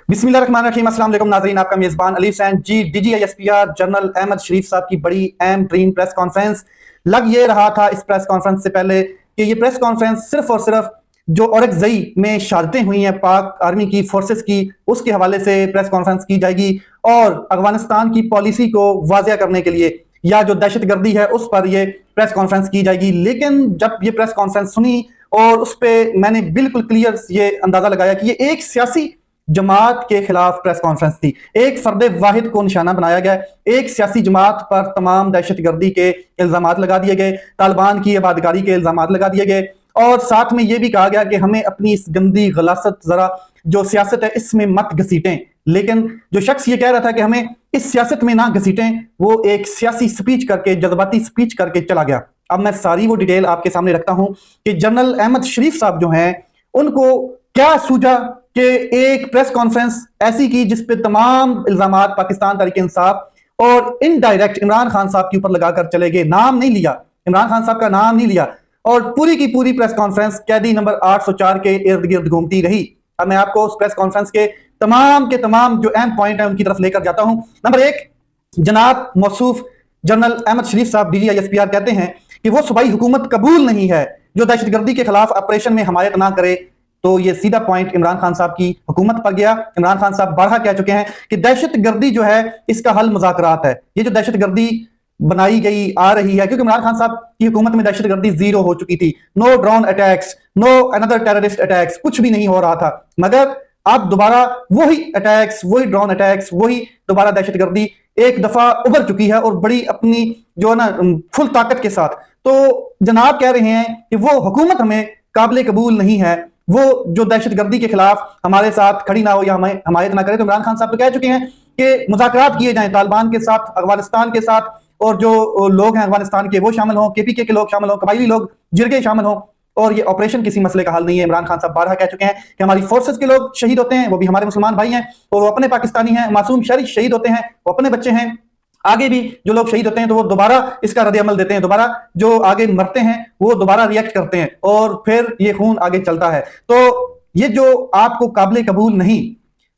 बिस्मिल्लाहिर्रहमानिर्रहीम। अस्सलाम वालेकुम नाज़रीन, आपका मेज़बान अली हुसैन जी। DGISPR जनरल अहमद शरीफ साहब की बड़ी अहम तरीन प्रेस कॉन्फ्रेंस लग ये रहा था इस प्रेस कॉन्फ्रेंस से पहले कि ये प्रेस कॉन्फ्रेंस सिर्फ और सिर्फ जो औरकज़ई में शहादतें हुई हैं पाक आर्मी की फोर्सेस की, उसके हवाले से प्रेस कॉन्फ्रेंस की जाएगी और अफगानिस्तान की पॉलिसी को वाज़िया करने के लिए या जो दहशतगर्दी है उस पर ये प्रेस कॉन्फ्रेंस की जाएगी। लेकिन जब ये प्रेस कॉन्फ्रेंस सुनी और उस पर मैंने बिल्कुल क्लियर ये अंदाजा लगाया कि ये एक सियासी जमात के खिलाफ प्रेस कॉन्फ्रेंस थी। एक फर्द वाहिद को निशाना बनाया गया, एक सियासी जमात पर तमाम दहशतगर्दी के इल्जाम लगा दिए गए, तालिबान की इबादतकारी के इल्जाम लगा दिए गए और साथ में यह भी कहा गया कि हमें अपनी इस गंदी गलासत जरा जो सियासत है इसमें मत घसीटें। लेकिन जो शख्स ये कह रहा था कि हमें इस सियासत में ना घसीटें, वो एक सियासी स्पीच करके, जज्बाती स्पीच करके चला गया। अब मैं सारी वो डिटेल आपके सामने रखता हूं कि जनरल अहमद शरीफ साहब जो हैं उनको क्या सूझा कि एक प्रेस कॉन्फ्रेंस ऐसी की जिस पे तमाम इल्जामात पाकिस्तान तहरीक इंसाफ और इनडायरेक्ट इमरान खान साहब के ऊपर लगाकर चले गए। नाम नहीं लिया, इमरान खान साहब का नाम नहीं लिया और पूरी की पूरी प्रेस कॉन्फ्रेंस कैदी नंबर 804 के इर्द गिर्द घूमती रही। अब मैं आपको उस प्रेस कॉन्फ्रेंस के तमाम जो अहम पॉइंट है उनकी तरफ लेकर जाता हूं। नंबर 1, जनाब मौसूफ जनरल अहमद शरीफ साहब DGISPR कहते हैं कि वो सूबाई हुकूमत कबूल नहीं है जो दहशतगर्दी के खिलाफ ऑपरेशन में हमायत ना करे। तो ये सीधा पॉइंट इमरान खान साहब की हुकूमत पर गया। इमरान खान साहब बारहा कह चुके हैं कि दहशतगर्दी जो है इसका हल मुज़ाकरात है। ये जो दहशतगर्दी बनाई गई आ रही है, क्योंकि इमरान खान साहब की हुकूमत में दहशतगर्दी जीरो हो चुकी थी। No drone attacks, no another terrorist attacks, कुछ भी नहीं हो रहा था। मगर अब दोबारा वही अटैक्स, वही ड्रोन अटैक्स, वही दोबारा दहशतगर्दी एक दफा उभर चुकी है और बड़ी अपनी जो है ना फुल ताकत के साथ। तो जनाब कह रहे हैं कि वो हुकूमत हमें काबिल कबूल नहीं है, वो जो दहशतगर्दी के खिलाफ हमारे साथ खड़ी ना हो या हमें हमायत ना करे। तो इमरान खान साहब तो कह चुके हैं कि मुज़ाकरात किए जाएं तालिबान के साथ, अफगानिस्तान के साथ, और जो लोग हैं अफगानिस्तान के वो शामिल हों, KPK के लोग शामिल हों, कबायली लोग जिरगे शामिल हों, और ये ऑपरेशन किसी मसले का हल नहीं है। इमरान खान साहब बारहा कह चुके हैं कि हमारी फोर्सेस के लोग शहीद होते हैं, वो भी हमारे मुसलमान भाई हैं और वो अपने पाकिस्तानी हैं। मासूम शहरी शहीद होते हैं, वो अपने बच्चे हैं। आगे भी जो लोग शहीद होते हैं तो वो दोबारा इसका रद्द अमल देते हैं, दोबारा जो आगे मरते हैं वो दोबारा रिएक्ट करते हैं और फिर ये खून आगे चलता है। तो ये जो आपको काबिल कबूल नहीं,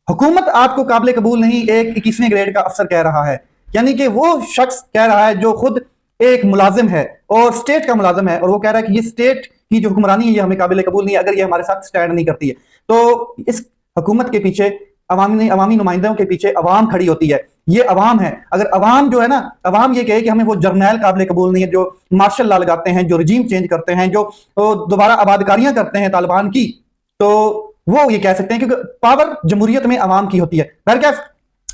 हुकूमत आपको काबिल कबूल नहीं एक 21वें ग्रेड का अफसर कह रहा है, यानी कि वो शख्स कह रहा है जो खुद एक मुलाजिम है और स्टेट का मुलाजिम है, और वो कह रहा है कि ये स्टेट की जो हुक्मरानी है ये हमें काबिल कबूल नहीं है अगर ये हमारे साथ स्टैंड नहीं करती है। तो इस हुकूमत के पीछे अवामी नुमाइंदों के पीछे अवाम खड़ी होती है। ये अवाम है, अगर अवाम जो है ना, अवाम ये कहे कि हमें वो जर्नैल काबिल कबूल नहीं है जो मार्शल लॉ लगाते हैं, जो रजीम चेंज करते हैं, जो दोबारा आबादकारियां करते हैं तालिबान की, तो वो ये कह सकते हैं क्योंकि पावर जमहूरियत में अवाम की होती है। बहरकैफ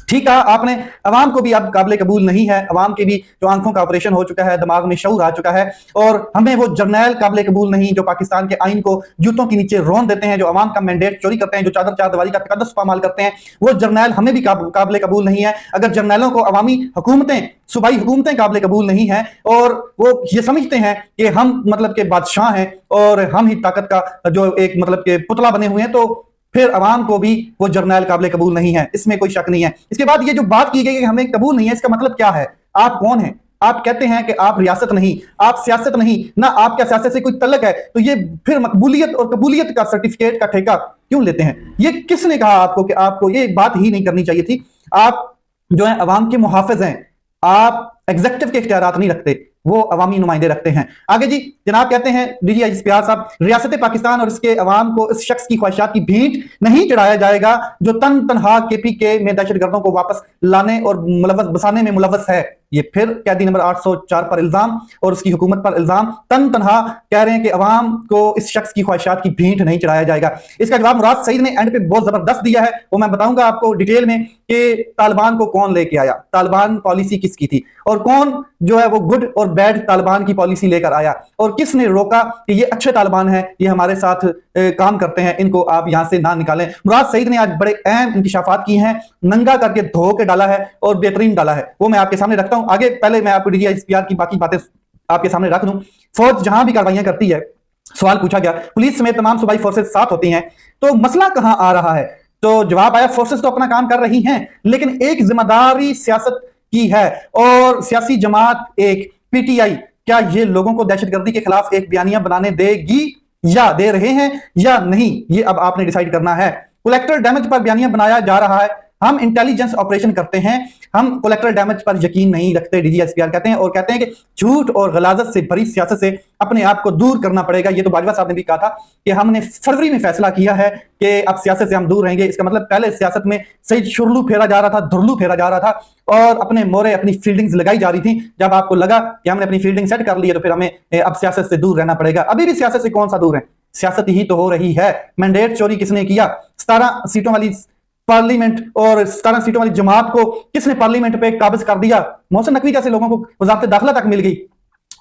ठीक है, आपने अवाम को भी अब काबिल कबूल नहीं है, अवाम की भी जो आंखों का ऑपरेशन हो चुका है, दिमाग में शऊर आ चुका है, और हमें वो जर्नैल काबिल कबूल नहीं जो पाकिस्तान के आइन को जूतों के नीचे रोन देते हैं, जो अवाम का मैंडेट चोरी करते हैं, जो चादर चार दीवारी का तकद्दुस पामाल करते हैं, वो जर्नैल हमें भी काबिल कबूल नहीं है। अगर जर्नैलों को अवामी हुकूमतें, सूबाई हुकूमतें काबिल कबूल नहीं है और वो ये समझते हैं कि हम मतलब के बादशाह हैं और हम ही ताकत का जो एक मतलब के पुतला बने हुए हैं, तो फिर अवाम को भी वो जर्नैल काबिल कबूल नहीं है, इसमें कोई शक नहीं है। इसके बाद ये जो बात की गई कि हमें कबूल नहीं है, इसका मतलब क्या है? आप कौन हैं? आप कहते हैं कि आप रियासत नहीं, आप सियासत नहीं ना, आपका सियासत से कोई तल्लक है, तो ये फिर मकबूलियत और कबूलियत का सर्टिफिकेट का ठेका क्यों लेते हैं? ये किसने कहा आपको कि आपको ये बात ही नहीं करनी चाहिए थी? आप जो है अवाम के मुहाफिज हैं, आप एग्जीक्यूटिव के इख्तियारात नहीं रखते, वो अवामी नुमाइंदे रखते हैं। आगे जी जनाब कहते हैं DGISPR साहब, रियासत पाकिस्तान और इसके अवाम को इस शख्स की ख्वाहिशात की भींट नहीं चढ़ाया जाएगा जो तनहा KPK में दहशतगर्दों को वापस लाने और मुलव्वस बसाने में मुलव्वस है। ये फिर कैदी नंबर 804 पर इल्जाम और उसकी हुकूमत पर इल्जाम, तनहा कह रहे हैं कि अवाम को इस शख्स की ख्वाहिशात की भींट नहीं चढ़ाया जाएगा। इसका जवाब मुराद सईद ने एंड पे बहुत जबरदस्त दिया है, वो मैं बताऊंगा आपको डिटेल में कि तालिबान को कौन लेके आया, तालिबान पॉलिसी किसकी थी, और कौन जो है वो गुड और बैड तालिबान की पॉलिसी लेकर आया, और किसने रोका कि ये अच्छे तालिबान है, ये हमारे साथ काम करते हैं, इनको आप यहां से ना निकालें। मुराद सईद ने आज बड़े अहम इंकिशाफात किए हैं, नंगा करके धो के डाला है और बेहतरीन डाला है, वो मैं आपके सामने रखता हूं। आगे पहले मैं आपको DGISPR की बाकी बातें आपके सामने रख दूं। फौज जहां भी कार्रवाइयां करती है, सवाल पूछा गया, पुलिस समेत तमाम सूबाई फोर्सेस साथ होती हैं, तो मसला कहां आ रहा है? तो जवाब आया, फोर्सेस तो अपना काम कर रही हैं, लेकिन एक जिम्मेदारी सियासत की है और सियासी जमात एक PTI, क्या ये लोगों को दहशतगर्दी के खिलाफ एक बयानिया बनाने देगी या दे रहे हैं या नहीं, ये अब आपने डिसाइड करना है। कोलेक्टर डैमेज पर बयानिया बनाया जा रहा है, हम इंटेलिजेंस ऑपरेशन करते हैं, हम कोलेक्टर डैमेज पर यकीन नहीं रखते, डीजीएसपीआर कहते हैं। और कहते हैं कि झूठ और गलाजत से भरी सियासत से अपने आप को दूर करना पड़ेगा। ये तो बाजवा साहब ने भी कहा था कि हमने फरवरी में फैसला किया है कि अब सियासत से हम दूर रहेंगे। इसका मतलब पहले सियासत में सही शुरलू फेरा जा रहा था, धुरलू फेरा जा रहा था और अपने मोरे अपनी फील्डिंग्स लगाई जा रही थी। जब आपको लगा कि हमने अपनी फील्डिंग सेट कर ली है तो फिर हमें अब सियासत से दूर रहना पड़ेगा। अभी भी सियासत से कौन सा दूर है, सियासत ही तो हो रही है। मैंडेट चोरी किसने किया? 17 सीटों वाली पार्लियामेंट और 17 सीटों वाली जमात को किसने पार्लियामेंट पे काबिज कर दिया? मोहसिन नकवी जैसे लोगों को वजारत दाखिला तक मिल गई।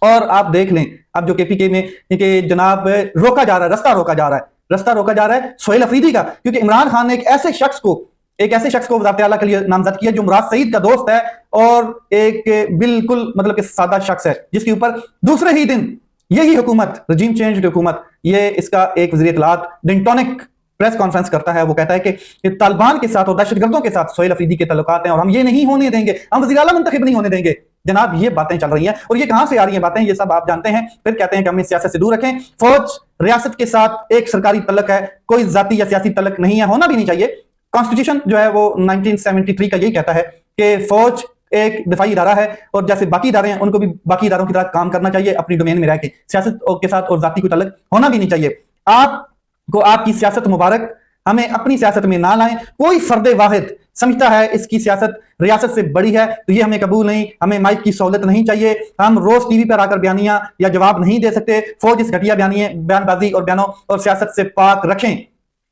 और आप देख लें अब जो केपीके में कि जनाब रोका जा रहा है, रास्ता रोका जा रहा है सोहेल अफरीदी का, क्योंकि इमरान खान ने एक ऐसे शख्स को वजारत आला के लिए नामजद किया जो मुराद सईद का दोस्त है और एक बिल्कुल मतलब कि सादा शख्स है, जिसके ऊपर दूसरे ही दिन यही हुकूमत, रजीम चेंज हुकूमत, ये इसका एक वज़ीर इत्तलात डिंटोनिक प्रेस कॉन्फ्रेंस करता है। वो कहता है कि तालिबान के साथ और दहशतगर्दों के साथ सोहेल अफरीदी के ताल्लुकात हैं और हम ये नहीं होने देंगे, हम वज़ीर आला मुंतखब नहीं होने देंगे। जनाब ये बातें चल रही हैं और ये कहां से आ रही हैं बातें, ये सब आप जानते हैं। फिर कहते हैं कि हमें सियासत से दूर रखें, फौज रियासत के साथ एक सरकारी तल्लुक है, कोई जाती या सियासी तल्लुक नहीं है, होना भी नहीं चाहिए। कॉन्स्टिट्यूशन जो है वो 1973 का यही कहता है कि फौज एक दिफाई इदारा है और जैसे बाकी इदारे हैं उनको भी बाकी इदारों की तरह काम करना चाहिए, अपनी डोमेन में रह के। सियासत के साथ और जाती कोई तल्लुक होना भी नहीं चाहिए। आपको आपकी सियासत मुबारक, हमें अपनी सियासत में ना लाएं। कोई फर्दे वाहिद समझता है इसकी सियासत रियासत से बड़ी है तो ये हमें कबूल नहीं, हमें माइक की सहूलत नहीं चाहिए, हम रोज टीवी पर आकर बयानियां या जवाब नहीं दे सकते। फौज इस घटिया बयानबाजी और बयानों और सियासत से पाक रखें।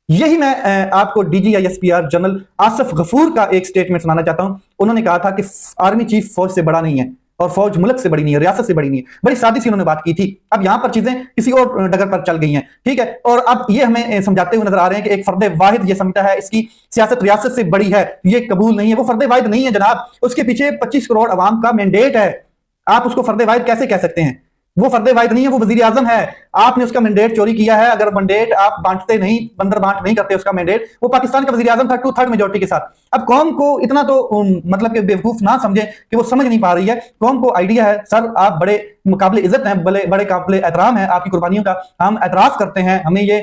यही मैं आपको डीजीआईएसपीआर जनरल आसिफ गफूर का एक स्टेटमेंट सुनाना चाहता हूं। उन्होंने कहा था कि आर्मी चीफ फौज से बड़ा नहीं है और फौज मुल्क से बड़ी नहीं है, रियासत से बड़ी नहीं है। बड़ी सादी सी उन्होंने बात की थी। अब यहां पर चीजें किसी और डगर पर चल गई हैं, ठीक है। और अब ये हमें समझाते हुए नजर आ रहे हैं कि एक फर्दे वाहिद ये समझता है इसकी सियासत रियासत से बड़ी है, ये कबूल नहीं है। वो फर्दे वाहिद नहीं है जनाब, उसके पीछे 25 करोड़ अवाम का मैंडेट है। आप उसको फर्दे वाहिद कैसे कह सकते हैं? वो फर्दे वाहिद नहीं है, वो वजीर आजम है। आपने उसका मैंडेट चोरी किया है। अगर मैंडेट आप बांटते नहीं, बंदर बांट नहीं करते उसका मैंडेट, वो पाकिस्तान का वजीर आजम था 2/3 मेजोरिटी के साथ। अब कौम को इतना तो मतलब कि बेवकूफ ना समझे कि वो समझ नहीं पा रही है। कौम को आइडिया है, सर आप बड़े मुकाबले इज्जत हैं, बड़े काबिल एहतराम है आपकी कुर्बानियों का, हम एतराज करते हैं। हमें ये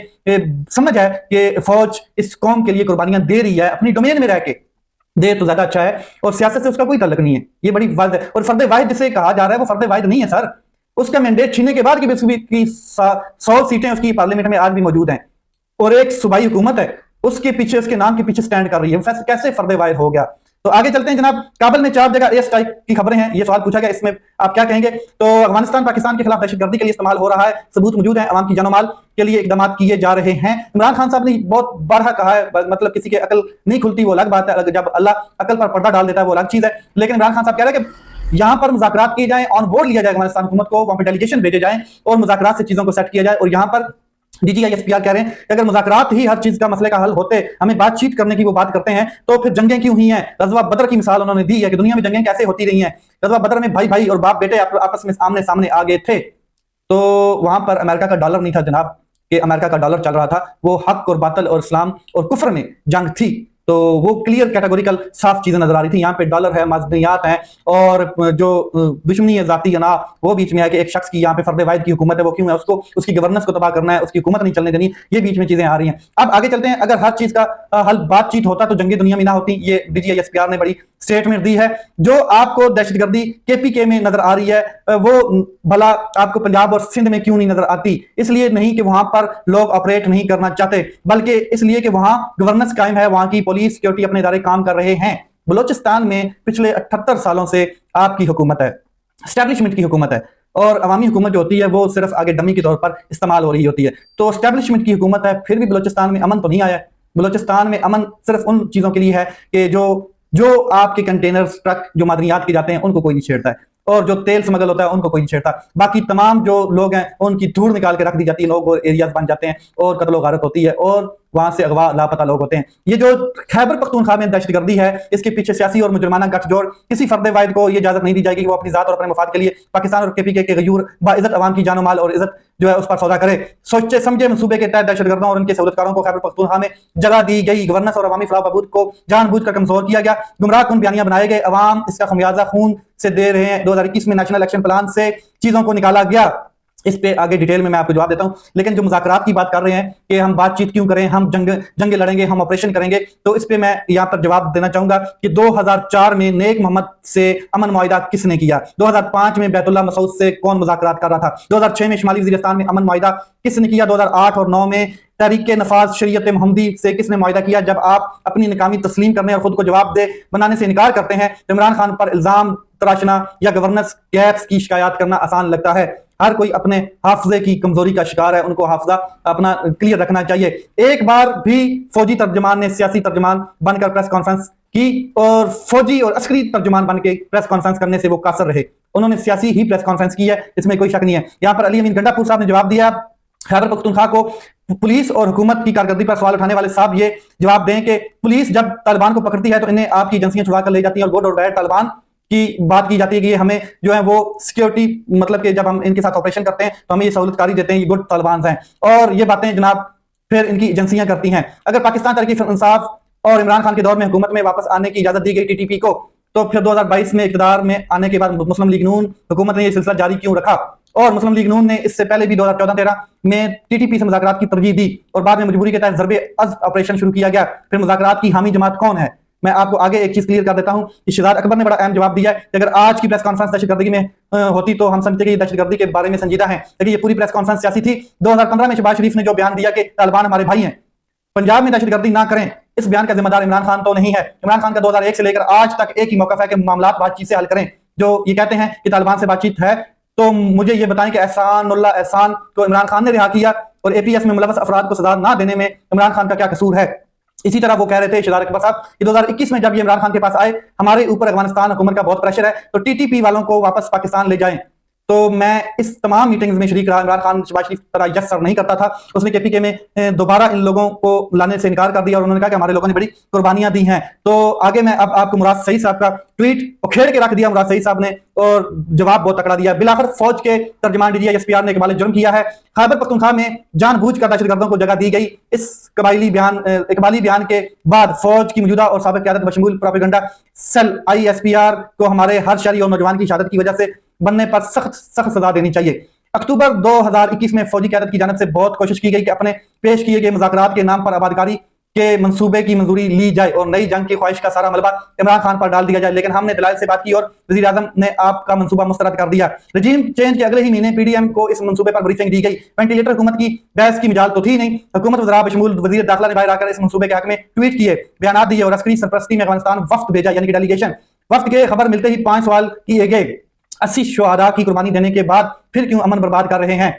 समझ है कि फौज इस कौम के लिए कुर्बानियां दे रही है, अपनी डोमेन में रह के दे तो ज्यादा अच्छा है और सियासत से उसका कोई तल्लुक नहीं है। ये बड़ी वाद है। और फर्दे वाहिद जिसे कहा जा रहा है वो फर्दे वाहिद नहीं है सर। उसका मैंडेट छीनने के बाद की 100 सीटें उसकी पार्लियामेंट में आज भी मौजूद हैं और एक सूबाई हुकूमत है उसके पीछे, उसके नाम के पीछे स्टैंड कर रही है। कैसे फर्दे वाहिद हो गया? तो आगे चलते हैं जनाब। काबुल में 4 जगह एयर स्ट्राइक की खबरें हैं, ये सवाल पूछा गया, इसमें आप क्या कहेंगे? तो अफगानिस्तान पाकिस्तान के खिलाफ दहशतगर्दी के लिए इस्तेमाल हो रहा है, सबूत मौजूद है, अवाम की जानो माल के लिए इकदाम किए जा रहे हैं। इमरान खान साहब ने बहुत बारहा कहा है, मतलब किसी की अकल नहीं खुलती वो अलग बात है, जब अल्लाह अकल पर पर्दा डाल देता है वो अलग चीज है। लेकिन इमरान खान साहब कह रहे हैं कि यहां पर मुज़ाकरात किए जाएं, ऑन बोर्ड लिया जाए अफगानिस्तान हुकूमत को, वहां पर डेलीगेशन भेजे जाएं और मुज़ाकरात से चीजों को सेट किया जाए। और यहां पर डीजीआईएसपीआर कह रहे हैं कि अगर मुज़ाकरात ही हर चीज का मसले का हल होते, हमें बातचीत करने की वो बात करते हैं, तो फिर जंगें क्यों हुई हैं? गज़वा बदर की मिसाल उन्होंने दी है कि दुनिया में जंगें कैसे होती रही हैं। गज़वा बदर में भाई भाई और बाप बेटे आपस में आमने सामने आ गए थे, तो वहां पर अमेरिका का डॉलर नहीं था जनाब, कि अमेरिका का डॉलर चल रहा था, वो हक और बातल और इस्लाम और कुफ्र में जंग थी। तो वो क्लियर कैटेगोरिकल साफ चीजें नजर आ रही थी। यहाँ पे डॉलर है, मजनियात हैं और जो दुश्मनी है जाती है ना, वो बीच में है कि एक शख्स की यहाँ पे फर्दे वाहिद की हुकूमत है, वो क्यों है? उसको उसकी गवर्नेंस को तबाह करना है, उसकी हुकूमत नहीं चलने देनी, ये बीच में चीजें आ रही हैं। अब आगे चलते हैं। अगर हर चीज का हल बातचीत होता तो जंगे दुनिया में ना होती। ये डीजीआईएसपीआर ने बड़ी स्टेटमेंट दी है। जो आपको दहशतगर्दी केपीके में नजर आ रही है वो भला आपको पंजाब और सिंध में क्यों नहीं नजर आती? इसलिए नहीं कि वहां पर लोग ऑपरेट नहीं करना चाहते, बल्कि इसलिए कि वहां गवर्नेंस कायम है, वहां की पुलिस सिक्योरिटी अपने इदारे काम कर रहे हैं। बलोचिस्तान में पिछले 78 सालों से आपकी हुकूमत है, एस्टैब्लिशमेंट की हुकूमत है और अवामी हुकूमत जो होती है वो सिर्फ आगे डमी के तौर पर इस्तेमाल हो रही होती है। तो एस्टैब्लिशमेंट की हुकूमत है, फिर भी बलोचिस्तान में अमन तो नहीं आया। बलोचिस्तान में अमन सिर्फ उन चीजों के लिए है कि जो आपके कंटेनर्स ट्रक जो मादनियात के जाते हैं उनको कोई नहीं छेड़ता है, और जो तेल स्मगल होता है उनको कोई नहीं छेड़ता। बाकी तमाम जो लोग हैं उनकी धूड़ निकाल के रख दी जाती है, लोग और एरियाज बन जाते हैं और कत्लो गारत होती है और वहां से अगवा लापता लोग होते हैं। ये जो खैबर पख्तूनख्वा में दहशतगर्दी है, इसके पीछे सियासी और मुजरमाना गठजोड़, किसी फर्द वाहिद को ये इजाजत नहीं दी जाएगी कि वो अपनी जात और अपने मफाद के लिए पाकिस्तान और केपीके के गयूर बाइज्जत अवाम की जानो माल और इज्जत जो है उस पर सौदा करे। सोचे समझे मंसूबे के तहत दहशतगर्दों और उनके सहूलतकारों को खैबर पख्तूनख्वा में जगह दी गई, गवर्नेंस और अवामी फलाह बहबूद को जानबूझकर कमजोर किया गया, गुमराह कुन बयानियां बनाए गए, अवाम इसका खमियाजा खून से दे रहे हैं। 2021 में नेशनल एक्शन प्लान से चीजों को निकाला गया। इस पे आगे डिटेल में मैं आपको जवाब देता हूं। लेकिन जो मुज़ाकरात की बात कर रहे हैं कि हम बातचीत क्यों करें, हम जंग लड़ेंगे, हम ऑपरेशन करेंगे, तो इस पे मैं यहां पर जवाब देना चाहूंगा कि 2004 में नेक मोहम्मद से अमन मुआहिदा किसने किया? 2005 में बैतुल्लाह मसूद से कौन मुज़ाकरात कर रहा था? 2006 में शुमाली वज़ीरिस्तान में अमन मुआहिदा किसने किया? 2008 और 9 में तहरीक नफाज शरीयत मोहम्मदी से किसने मुआहिदा किया? जब आप अपनी नाकामी तस्लीम करने और खुद को जवाब दे बनाने से इनकार करते हैं तो इमरान खान पर इल्जाम तराशना या गवर्नेंस गैप्स की शिकायत करना आसान लगता है। हर कोई अपने हाफजे की कमजोरी का शिकार है, उनको हाफजा अपना क्लियर रखना चाहिए। एक बार भी फौजी तर्जमान ने सियासी तर्जमान बनकर प्रेस कॉन्फ्रेंस की और फौजी और अस्करी तर्जमान बन के प्रेस कॉन्फ्रेंस करने से वो कासर रहे। उन्होंने सियासी ही प्रेस कॉन्फ्रेंस की है, इसमें कोई शक नहीं है। यहाँ पर अली अमीन गंडापुर साहब ने जवाब दिया। खैबर पख्तूनख्वा को पुलिस और हुकूमत की कारकर्दगी पर सवाल उठाने वाले साहब ये जवाब दें कि पुलिस जब तालिबान को पकड़ती है तो इन्हें आपकी एजेंसियां छुड़ा कर ले जाती हैं और गुड और बैड तालिबान की बात की जाती है कि हमें जो है वो सिक्योरिटी, मतलब कि जब हम इनके साथ ऑपरेशन करते हैं तो हमें ये सहूलतकारी देते हैं, ये गुड तालिबान हैं। और ये बातें जनाब फिर इनकी एजेंसियां करती हैं। अगर पाकिस्तान तहरीक इंसाफ और इमरान खान के दौर में हुकूमत में वापस आने की इजाजत दी गई टीटीपी को, तो फिर 2022 में इक़्तिदार में आने के बाद मुस्लिम लीग नून हुकूमत ने यह सिलसिला जारी क्यों रखा? और मुस्लिम लीग नून ने इससे पहले भी 2014-13 में टीटीपी से मुज़ाकरात की तरजीह दी और बाद में मजबूरी के तहत ज़रबे अज़्ब ऑपरेशन शुरू किया गया। फिर मुज़ाकरात की हामी जमात कौन है? मैं आपको आगे एक चीज क्लियर कर देता हूं कि शहजाद अकबर ने बड़ा अहम जवाब दिया है कि अगर आज की प्रेस कॉन्फ्रेंस दहशतगर्दी में होती तो हम समझते कि दहशतगर्दी के बारे में संजीदा है, लेकिन ये पूरी प्रेस कॉन्फ्रेंस सियासी थी। 2015 में शहबाज शरीफ ने जो बयान दिया कि तालिबान हमारे भाई हैं, पंजाब में दहशतगर्दी ना करें, इस बयान का जिम्मेदार इमरान खान तो नहीं है। इमरान खान का 2001 से लेकर आज तक एक ही मौका है कि मामला बातचीत से हल करें। जो ये कहते हैं कि तालिबान से बातचीत है, तो मुझे ये बताएं कि एहसान को इमरान खान ने रिहा किया और एपीएस में मुलव्वस अफराद को सजा ना देने में इमरान खान का क्या कसूर है? इसी तरह वो कह रहे थे शहजाद अकबर साहब कि 2021 में जब ये इमरान खान के पास आए, हमारे ऊपर अफगानिस्तान हुकूमत का बहुत प्रेशर है, तो टीटीपी वालों को वापस पाकिस्तान ले जाएं। तो मैं इस तमाम मीटिंग्स में शरीक रहा। इमरान खान शहबाज शरीफ तरह यस सर नहीं करता था। उसने केपीके में दोबारा इन लोगों को लाने से इनकार कर दिया और उन्होंने कहा कि हमारे लोगों ने बड़ी कुर्बानियां दी हैं। तो आगे मैं अब आपको मुराद सईद साहब का ट्वीट उखेड़ के रख दिया मुराद सईद साहब ने, और जवाब बहुत तकड़ा दिया। बिलाखिर फौज के तर्जमान DGI-SPR ने इकबाल जुर्म किया है। खैबर पख्तूनख्वा में जानबूझकर दहशतगर्दों को जगह दी गई। इस इकबाली बयान के बाद फौज की मौजूदा और साबिक क़यादत बशमूल प्रोपेगेंडा सेल ISPR को हमारे हर शहरी और नौजवान की शहादत की वजह से बनने पर सख्त सजा देनी चाहिए। अक्टूबर 2021 में फौजी क़यादत की जानिब से बहुत कोशिश की गई कि अपने पेश किए गए मुज़ाकरात के नाम पर आबादकारी के मंसूबे की मंजूरी ली जाए और नई जंग की ख्वाहिश का सारा मलबा इमरान खान पर डाल दिया जाए, लेकिन हमने दलाइल से बात की और वज़ीर आज़म ने आपका मंसूबा मुस्तरद कर दिया। रजीम चेंज के अगले ही महीने PDM को इस मंसूबे पर ब्रीफिंग दी गई। वेंटिलेटर हुकूमत की बहस की मिजाल तो थी नहीं। हुकूमत वज़रा बशमूल वज़ीर दाखिला ने बाहर आकर इस मंसूबे के हक में ट्वीट किए, बयान दिए और अस्करी सरपरस्ती में अफगानिस्तान वफ्द भेजा, यानी कि डेलीगेशन। वफ्द के खबर मिलते ही 5 सवाल किए गए। 80 शुहदा की कुर्बानी देने के बाद फिर क्यों अमन बर्बाद कर रहे हैं?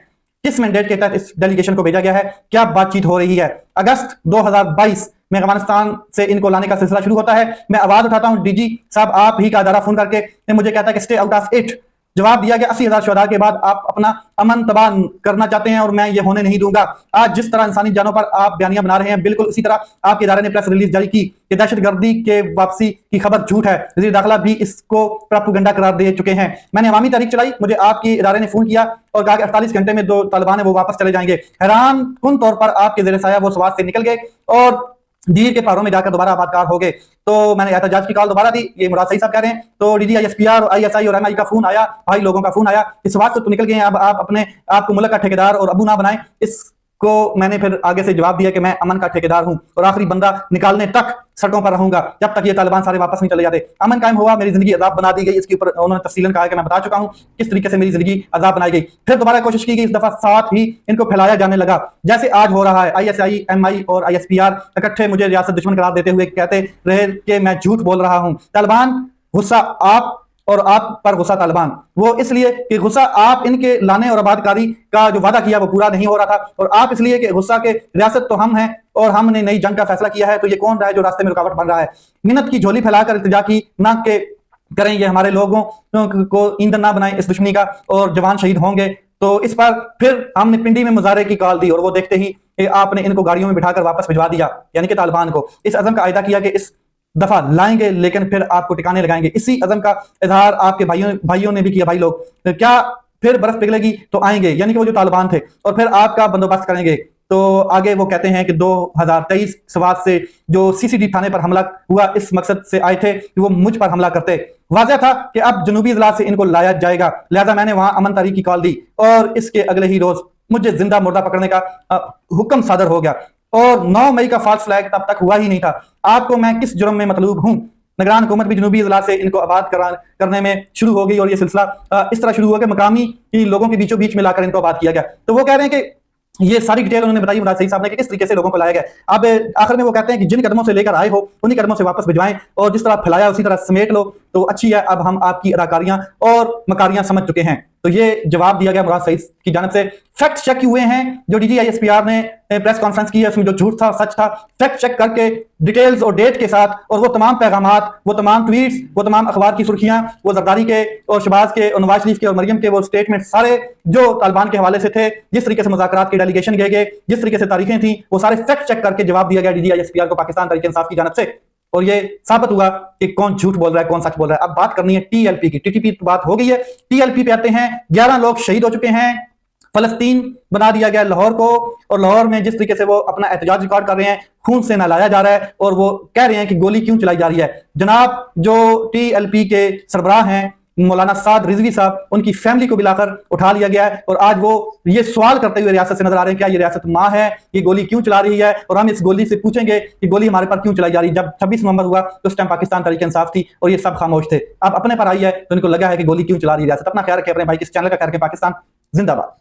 किस मैंडेट के तहत इस डेलीगेशन को भेजा गया है? क्या बातचीत हो रही है? अगस्त 2022 में अफगानिस्तान से इनको लाने का सिलसिला शुरू होता है। मैं आवाज उठाता हूं, DG साहब आप ही का अदारा फोन करके मुझे कहता है कि स्टे आउट ऑफ इट। जवाब दिया कि 80,000 शुहदा के बाद आप अपना अमन तबाह करना चाहते हैं और मैं ये होने नहीं दूंगा। आज जिस तरह इंसानी जानों पर आप बयानियां बना रहे हैं, बिल्कुल उसी तरह आपके इदारे ने प्रेस रिलीज जारी की कि दहशतगर्दी के वापसी की खबर झूठ है। वज़ीर दाखिला भी इसको प्रोपेगेंडा करार दे चुके हैं। मैंने अवामी तहरीक चलाई, मुझे आपके इदारे ने फोन किया और कहा कि 48 घंटे में जो तालिबान है वो वापस चले जाएंगे। हैरान कुन तौर पर आपके ज़ेरे साया वो स्वाद से निकल गए और दीर के पारों में जाकर दोबारा आबादकार हो गए। तो मैंने एहतजाज की कॉल दोबारा दी, ये मुराद सईद साहब कह रहे हैं। तो DGI-SPR और ISI और MI का फोन आया, भाई लोगों का फोन आया, इस बात से तो निकल गए हैं। अब आप अपने आप को मुल्क का ठेकेदार और अबू ना बनाएं। इसको मैंने फिर आगे से जवाब दिया कि मैं अमन का ठेकेदार हूं और आखिरी बंदा निकालने तक सड़कों पर रहूंगा जब तक ये तालिबान सारे वापस नहीं चले जाते। अमन कायम हुआ, मेरी जिंदगी अजाब बना दी गई। इसके ऊपर उन्होंने तफसीलन कहा कि मैं बता चुका हूं किस तरीके से मेरी जिंदगी अजाब बनाई गई। फिर दोबारा कोशिश की गई, इस दफा साथ ही इनको फैलाया जाने लगा जैसे आज हो रहा है। ISI, MI और ISPR इकट्ठे मुझे रियासत दुश्मन करार देते हुए कहते रहे कि मैं झूठ बोल रहा हूं। तालिबान गुस्सा आप और आप पर गुस्सा तालिबान, वो इसलिए कि गुस्सा आप इनके लाने और आबादकारी का जो वादा किया वो पूरा नहीं हो रहा था, और आप इसलिए कि गुस्सा के रियासत तो हम हैं और हमने नई जंग का फैसला किया है, तो ये कौन रहा है जो रास्ते में रुकावट बन रहा है? मिन्नत की झोली फैलाकर इल्तिजा की ना के करें, ये हमारे लोगों को ईंधन ना बनाए इस दुश्मनी का और जवान शहीद होंगे। तो इस पर फिर हमने पिंडी में मुजाहरे की कॉल दी और वो देखते ही आपने इनको गाड़ियों में बिठाकर वापस भिजवा दिया, यानी कि तालिबान को। इस अज़म का आयदा किया कि इस दफा लाएंगे लेकिन फिर आपको टिकाने लगाएंगे। इसी अज़म का इजहार आपके भाइयों ने भी किया। भाई लोग, क्या फिर बर्फ पिघलेगी तो आएंगे, यानी कि वो जो तालिबान थे, और फिर आपका बंदोबस्त करेंगे। तो आगे वो कहते हैं कि 2023 सवात से जो सीसीडी थाने पर हमला हुआ इस मकसद से आए थे कि वो मुझ पर हमला करते। वाज़ेह था कि अब जनूबी इजला से इनको लाया जाएगा, लिहाजा मैंने वहां अमन तारीख की कॉल दी और इसके अगले ही रोज मुझे जिंदा मुर्दा पकड़ने का हुक्म सादर हो गया और 9 मई का फॉल्स फ्लैग तब तक हुआ ही नहीं था। आपको मैं किस जुर्म में मतलूब हूं? निगरान हुकूमत भी जनूबी इजला से इनको आबाद करने में शुरू हो गई और ये सिलसिला इस तरह शुरू हुआ कि मकामी लोगों के बीचों बीच मिलाकर इनको आबाद किया गया। तो वो कह रहे हैं कि ये सारी डिटेल उन्होंने बताई मुराद सईद साहब ने कि किस तरीके से लोगों को लाया गया। अब आखिर में वो कहते हैं कि जिन कदमों से लेकर आए हो उन्हीं कदमों से वापस भिजवाएं और जिस तरह फैलाया उसी तरह समेट लो तो अच्छी है। अब हम आपकी अदाकारियां और मकारियां समझ चुके हैं। तो ये जवाब दिया गया मुराद सईद की जानिब से। फैक्ट चेक हुए हैं जो DGISPR ने प्रेस कॉन्फ्रेंस की है, उसमें जो झूठ था सच था, फैक्ट चेक करके डिटेल्स और डेट के साथ और वो तमाम पैगामात, वो तमाम ट्वीट्स, वो तमाम अखबार की सुर्खियां, वो जरदारी के और शहबाज के और नवाज शरीफ के और मरियम के वो स्टेटमेंट सारे जो तालिबान के हवाले से थे, जिस तरीके से मुज़ाकरात के डेलीगेशन गए गए, जिस तरीके से तारीखें थी, वो सारे फैक्ट चेक करके जवाब दिया गया DGISPR को पाकिस्तान तहरीक इंसाफ की जानिब से। और ये साबित हुआ कि कौन झूठ बोल रहा है कौन सच बोल रहा है। अब बात करनी है TLP की। TTP तो बात हो गई है, TLP पे आते हैं। 11 लोग शहीद हो चुके हैं। फलस्तीन बना दिया गया लाहौर को और लाहौर में जिस तरीके से वो अपना एहतजाज रिकॉर्ड कर रहे हैं, खून से नहलाया जा रहा है और वो कह रहे हैं कि गोली क्यों चलाई जा रही है। जनाब जो TLP के सरबराह हैं मौलाना साद रिजवी साहब, उनकी फैमिली को भी लाकर उठा लिया गया है और आज वो ये सवाल करते हुए रियासत से नजर आ रहे हैं, क्या ये रियासत माँ है, ये गोली क्यों चला रही है? और हम इस गोली से पूछेंगे कि गोली हमारे पर क्यों चलाई जा रही है। जब 26 नवंबर हुआ तो उस टाइम पाकिस्तान तहरीक इंसाफ थी और ये सब खामोश थे। अब अपने पर आई है तो इनको लगा है कि गोली क्यों चला रही है रियासत। अपना ख्याल रखें अपने भाई, किस चैनल का करके पाकिस्तान जिंदाबाद।